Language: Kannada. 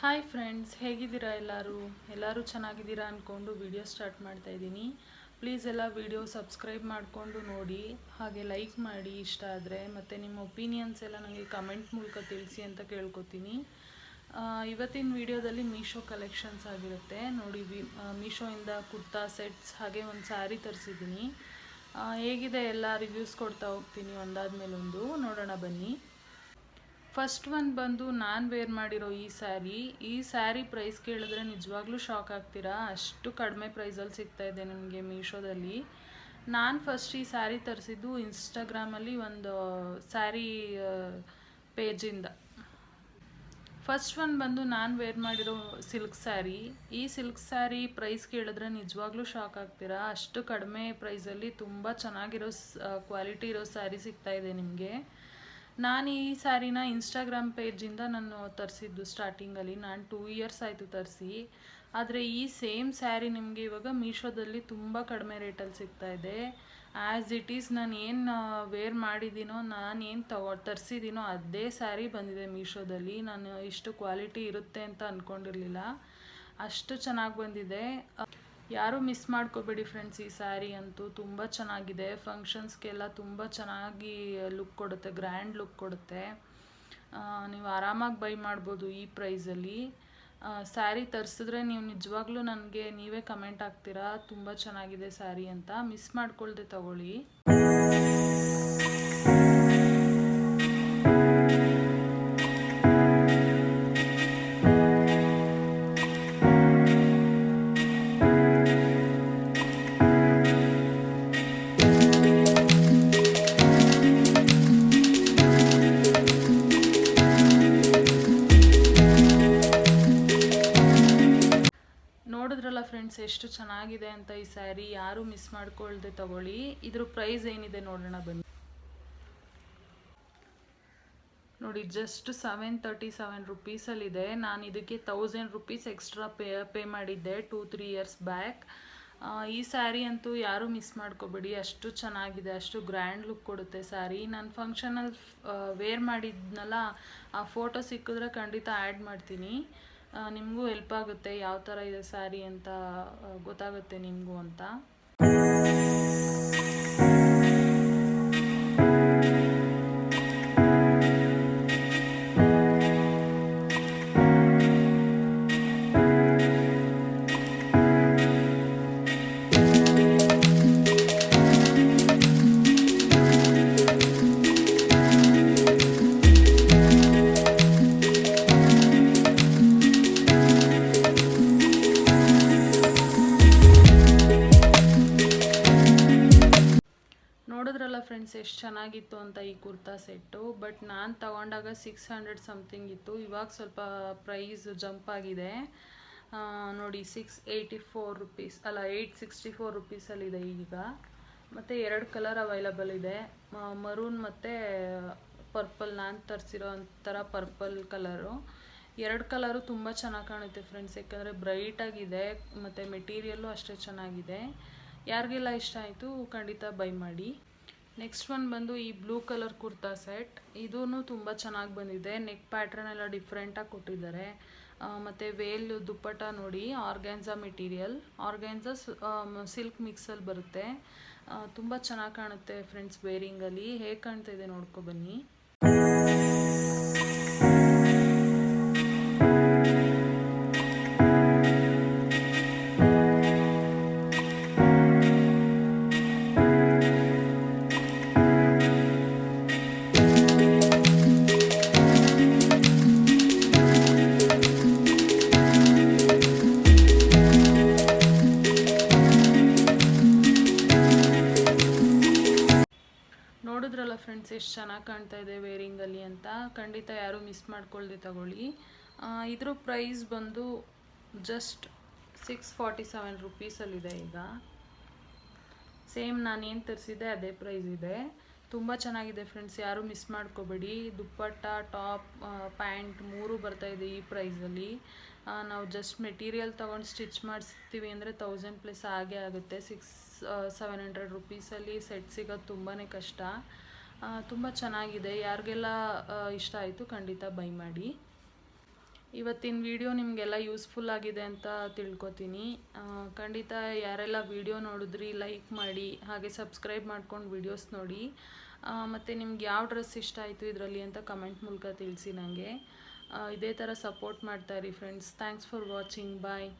ಹಾಯ್ ಫ್ರೆಂಡ್ಸ್, ಹೇಗಿದ್ದೀರಾ? ಎಲ್ಲರೂ ಚೆನ್ನಾಗಿದ್ದೀರಾ ಅಂದ್ಕೊಂಡು ವಿಡಿಯೋ ಸ್ಟಾರ್ಟ್ ಮಾಡ್ತಾ ಇದ್ದೀನಿ. ಪ್ಲೀಸ್ ಎಲ್ಲ ವಿಡಿಯೋ ಸಬ್ಸ್ಕ್ರೈಬ್ ಮಾಡಿಕೊಂಡು ನೋಡಿ, ಹಾಗೆ ಲೈಕ್ ಮಾಡಿ ಇಷ್ಟ ಆದರೆ, ಮತ್ತು ನಿಮ್ಮ ಒಪಿನಿಯನ್ಸ್ ಎಲ್ಲ ನನಗೆ ಕಮೆಂಟ್ ಮೂಲಕ ತಿಳಿಸಿ ಅಂತ ಕೇಳ್ಕೊತೀನಿ. ಇವತ್ತಿನ ವಿಡಿಯೋದಲ್ಲಿ ಮೀಶೋ ಕಲೆಕ್ಷನ್ಸ್ ಆಗಿರುತ್ತೆ ನೋಡಿ. ಮೀಶೋಯಿಂದ ಕುರ್ತಾ ಸೆಟ್ಸ್ ಹಾಗೆ ಒಂದು ಸ್ಯಾರಿ ತರಿಸಿದ್ದೀನಿ. ಹೇಗಿದೆ ಎಲ್ಲ ರಿವ್ಯೂಸ್ ಕೊಡ್ತಾ ಹೋಗ್ತೀನಿ, ಒಂದಾದ್ಮೇಲೆ ಒಂದು ನೋಡೋಣ ಬನ್ನಿ. ಫಸ್ಟ್ ಒಂದು ಬಂದು ನಾನು ವೇರ್ ಮಾಡಿರೋ ಈ ಸ್ಯಾರಿ ಪ್ರೈಸ್ ಕೇಳಿದ್ರೆ ನಿಜವಾಗ್ಲೂ ಶಾಕ್ ಆಗ್ತೀರಾ, ಅಷ್ಟು ಕಡಿಮೆ ಪ್ರೈಸಲ್ಲಿ ಸಿಗ್ತಾಯಿದೆ ನಿಮಗೆ ಮೀಶೋದಲ್ಲಿ. ನಾನು ಫಸ್ಟ್ ಈ ಸ್ಯಾರಿ ತರಿಸಿದ್ದು ಇನ್ಸ್ಟಾಗ್ರಾಮಲ್ಲಿ ಒಂದು ಸ್ಯಾರಿ ಪೇಜಿಂದ. ಫಸ್ಟ್ ಒಂದು ಬಂದು ನಾನು ವೇರ್ ಮಾಡಿರೋ ಸಿಲ್ಕ್ ಸ್ಯಾರಿ. ಈ ಸಿಲ್ಕ್ ಸ್ಯಾರಿ ಪ್ರೈಸ್ ಕೇಳಿದ್ರೆ ನಿಜವಾಗ್ಲೂ ಶಾಕ್ ಆಗ್ತೀರಾ, ಅಷ್ಟು ಕಡಿಮೆ ಪ್ರೈಸಲ್ಲಿ ತುಂಬ ಚೆನ್ನಾಗಿರೋ ಕ್ವಾಲಿಟಿ ಇರೋ ಸ್ಯಾರಿ ಸಿಗ್ತಾಯಿದೆ ನಿಮಗೆ. ನಾನು ಈ ಸ್ಯಾರಿನ ಇನ್ಸ್ಟಾಗ್ರಾಮ್ ಪೇಜಿಂದ ನಾನು ತರಿಸಿದ್ದು ಸ್ಟಾರ್ಟಿಂಗಲ್ಲಿ. ನಾನು 2 ಇಯರ್ಸ್ ಆಯಿತು ತರಿಸಿ. ಆದರೆ ಈ ಸೇಮ್ ಸ್ಯಾರಿ ನಿಮಗೆ ಇವಾಗ ಮೀಶೋದಲ್ಲಿ ತುಂಬ ಕಡಿಮೆ ರೇಟಲ್ಲಿ ಸಿಗ್ತಾಯಿದೆ. ಆ್ಯಸ್ ಇಟ್ ಈಸ್ ನಾನು ಏನು ವೇರ್ ಮಾಡಿದ್ದೀನೋ, ನಾನು ಏನು ತರಿಸಿದ್ದೀನೋ ಅದೇ ಸ್ಯಾರಿ ಬಂದಿದೆ ಮೀಶೋದಲ್ಲಿ. ನಾನು ಇಷ್ಟು ಕ್ವಾಲಿಟಿ ಇರುತ್ತೆ ಅಂತ ಅಂದ್ಕೊಂಡಿರಲಿಲ್ಲ, ಅಷ್ಟು ಚೆನ್ನಾಗಿ ಬಂದಿದೆ. ಯಾರೂ ಮಿಸ್ ಮಾಡ್ಕೋಬೇಡಿ ಫ್ರೆಂಡ್ಸ್, ಈ ಸ್ಯಾರಿ ಅಂತೂ ತುಂಬ ಚೆನ್ನಾಗಿದೆ. ಫಂಕ್ಷನ್ಸ್ಗೆಲ್ಲ ತುಂಬ ಚೆನ್ನಾಗಿ ಲುಕ್ ಕೊಡುತ್ತೆ, ಗ್ರ್ಯಾಂಡ್ ಲುಕ್ ಕೊಡುತ್ತೆ. ನೀವು ಆರಾಮಾಗಿ ಬೈ ಮಾಡ್ಬೋದು ಈ ಪ್ರೈಸಲ್ಲಿ. ಸ್ಯಾರಿ ತರಿಸಿದ್ರೆ ನೀವು ನಿಜವಾಗ್ಲೂ ನನಗೆ ನೀವೇ ಕಮೆಂಟ್ ಹಾಕ್ತೀರಾ ತುಂಬ ಚೆನ್ನಾಗಿದೆ ಸ್ಯಾರಿ ಅಂತ. ಮಿಸ್ ಮಾಡ್ಕೊಳ್ದೆ ತಗೊಳ್ಳಿ. ನೋಡಿದ್ರಲ್ಲ ಫ್ರೆಂಡ್ಸ್, ಎಷ್ಟು ಚೆನ್ನಾಗಿದೆ ಅಂತ ಈ ಸ್ಯಾರಿ. ಯಾರೂ ಮಿಸ್ ಮಾಡ್ಕೊಳ್ದೆ ತಗೊಳ್ಳಿ. ಇದ್ರ ಪ್ರೈಸ್ ಏನಿದೆ ನೋಡೋಣ ಬನ್ನಿ. ನೋಡಿ, ಜಸ್ಟ್ 737 ರುಪೀಸಲ್ಲಿದೆ. ನಾನು ಇದಕ್ಕೆ 1000 ರುಪೀಸ್ ಎಕ್ಸ್ಟ್ರಾ ಪೇ ಮಾಡಿದ್ದೆ 2-3 ಇಯರ್ಸ್ ಬ್ಯಾಕ್. ಈ ಸ್ಯಾರಿ ಅಂತೂ ಯಾರೂ ಮಿಸ್ ಮಾಡ್ಕೋಬೇಡಿ, ಅಷ್ಟು ಚೆನ್ನಾಗಿದೆ, ಅಷ್ಟು ಗ್ರ್ಯಾಂಡ್ ಲುಕ್ ಕೊಡುತ್ತೆ ಸ್ಯಾರಿ. ನಾನು ಫಂಕ್ಷನಲ್ಲಿ ವೇರ್ ಮಾಡಿದ್ನಲ್ಲ, ಆ ಫೋಟೋ ಸಿಕ್ಕಿದ್ರೆ ಖಂಡಿತ ಆ್ಯಡ್ ಮಾಡ್ತೀನಿ. ನಿಮಗೂ ಹೆಲ್ಪ್ ಆಗುತ್ತೆ, ಯಾವ ಥರ ಇದೆ ಸ್ಯಾರಿ ಅಂತ ಗೊತ್ತಾಗುತ್ತೆ ನಿಮಗೂ ಅಂತ. ನೋಡಿದ್ರಲ್ಲ ಫ್ರೆಂಡ್ಸ್, ಎಷ್ಟು ಚೆನ್ನಾಗಿತ್ತು ಅಂತ ಈ ಕುರ್ತಾ ಸೆಟ್ಟು. ಬಟ್ ನಾನು ತಗೊಂಡಾಗ 600 ಸಮಥಿಂಗ್ ಇತ್ತು. ಇವಾಗ ಸ್ವಲ್ಪ ಪ್ರೈಸ್ ಜಂಪ್ ಆಗಿದೆ ನೋಡಿ. 684 ರುಪೀಸ್ ಅಲ್ಲ, 864 ರುಪೀಸಲ್ಲಿದೆ ಈಗ. ಮತ್ತು 2 ಕಲರ್ ಅವೈಲಬಲ್ ಇದೆ, ಮರೂನ್ ಮತ್ತು ಪರ್ಪಲ್. ನಾನು ತರಿಸಿರೋ ಒಂಥರ ಪರ್ಪಲ್ ಕಲರು. 2 ಕಲರು ತುಂಬ ಚೆನ್ನಾಗಿ ಕಾಣುತ್ತೆ ಫ್ರೆಂಡ್ಸ್, ಯಾಕಂದರೆ ಬ್ರೈಟಾಗಿದೆ ಮತ್ತು ಮೆಟೀರಿಯಲ್ಲು ಅಷ್ಟೇ ಚೆನ್ನಾಗಿದೆ. ಯಾರಿಗೆಲ್ಲ ಇಷ್ಟ ಆಯಿತು ಖಂಡಿತ ಬೈ ಮಾಡಿ. ನೆಕ್ಸ್ಟ್ ಒಂದು ಬಂದು ಈ ಬ್ಲೂ ಕಲರ್ ಕುರ್ತಾ ಸೆಟ್. ಇದೂ ತುಂಬ ಚೆನ್ನಾಗಿ ಬಂದಿದೆ. ನೆಕ್ ಪ್ಯಾಟ್ರನ್ ಎಲ್ಲ ಡಿಫ್ರೆಂಟಾಗಿ ಕೊಟ್ಟಿದ್ದಾರೆ. ಮತ್ತು ವೇಲ್ ದುಪ್ಪಟ ನೋಡಿ, ಆರ್ಗ್ಯಾನ್ಸಾ ಮೆಟೀರಿಯಲ್, ಆರ್ಗ್ಯಾನ್ಸಾ ಸಿಲ್ಕ್ ಮಿಕ್ಸಲ್ಲಿ ಬರುತ್ತೆ. ತುಂಬ ಚೆನ್ನಾಗಿ ಕಾಣುತ್ತೆ ಫ್ರೆಂಡ್ಸ್ ವೇರಿಂಗಲ್ಲಿ. ಹೇಗೆ ಕಾಣ್ತಾ ಇದೆ ನೋಡ್ಕೊ ಬನ್ನಿ. ನೋಡಿದ್ರಲ್ಲ ಫ್ರೆಂಡ್ಸ್, ಎಷ್ಟು ಚೆನ್ನಾಗಿ ಕಾಣ್ತಾ ಇದೆ ವೇರಿಂಗಲ್ಲಿ ಅಂತ. ಖಂಡಿತ ಯಾರೂ ಮಿಸ್ ಮಾಡ್ಕೊಳ್ದೆ ತಗೊಳ್ಳಿ. ಇದ್ರ ಪ್ರೈಸ್ ಬಂದು ಜಸ್ಟ್ 647 ರುಪೀಸಲ್ಲಿದೆ ಈಗ. ಸೇಮ್ ನಾನು ಏನು ತರಿಸಿದ್ದೆ ಅದೇ ಪ್ರೈಸ್ ಇದೆ. ತುಂಬ ಚೆನ್ನಾಗಿದೆ ಫ್ರೆಂಡ್ಸ್, ಯಾರೂ ಮಿಸ್ ಮಾಡ್ಕೋಬೇಡಿ. ದುಪ್ಪಟ್ಟ, ಟಾಪ್, ಪ್ಯಾಂಟ್ 3 ಬರ್ತಾಯಿದೆ ಈ ಪ್ರೈಸಲ್ಲಿ. ನಾವು ಜಸ್ಟ್ ಮೆಟೀರಿಯಲ್ ತೊಗೊಂಡು ಸ್ಟಿಚ್ ಮಾಡಿಸ್ತೀವಿ ಅಂದರೆ 1000+ ಆಗೇ ಆಗುತ್ತೆ. 600-700 ರುಪೀಸಲ್ಲಿ ಸೆಟ್ ಸಿಗೋದು ತುಂಬಾ ಕಷ್ಟ. ತುಂಬ ಚೆನ್ನಾಗಿದೆ. ಯಾರಿಗೆಲ್ಲ ಇಷ್ಟ ಆಯಿತು ಖಂಡಿತ ಬೈ ಮಾಡಿ. ಇವತ್ತಿನ ವಿಡಿಯೋ ನಿಮಗೆಲ್ಲ ಯೂಸ್ಫುಲ್ ಆಗಿದೆ ಅಂತ ತಿಳ್ಕೊತೀನಿ. ಖಂಡಿತ ಯಾರೆಲ್ಲ ವಿಡಿಯೋ ನೋಡಿದ್ರಿ ಲೈಕ್ ಮಾಡಿ, ಹಾಗೆ ಸಬ್ಸ್ಕ್ರೈಬ್ ಮಾಡ್ಕೊಂಡು ವಿಡಿಯೋಸ್ ನೋಡಿ. ಮತ್ತು ನಿಮ್ಗೆ ಯಾವ ಡ್ರೆಸ್ ಇಷ್ಟ ಆಯಿತು ಇದರಲ್ಲಿ ಅಂತ ಕಮೆಂಟ್ ಮೂಲಕ ತಿಳಿಸಿ ನನಗೆ. ಇದೇ ಥರ ಸಪೋರ್ಟ್ ಮಾಡ್ತಾಯಿರಿ friends. Thanks for watching. Bye.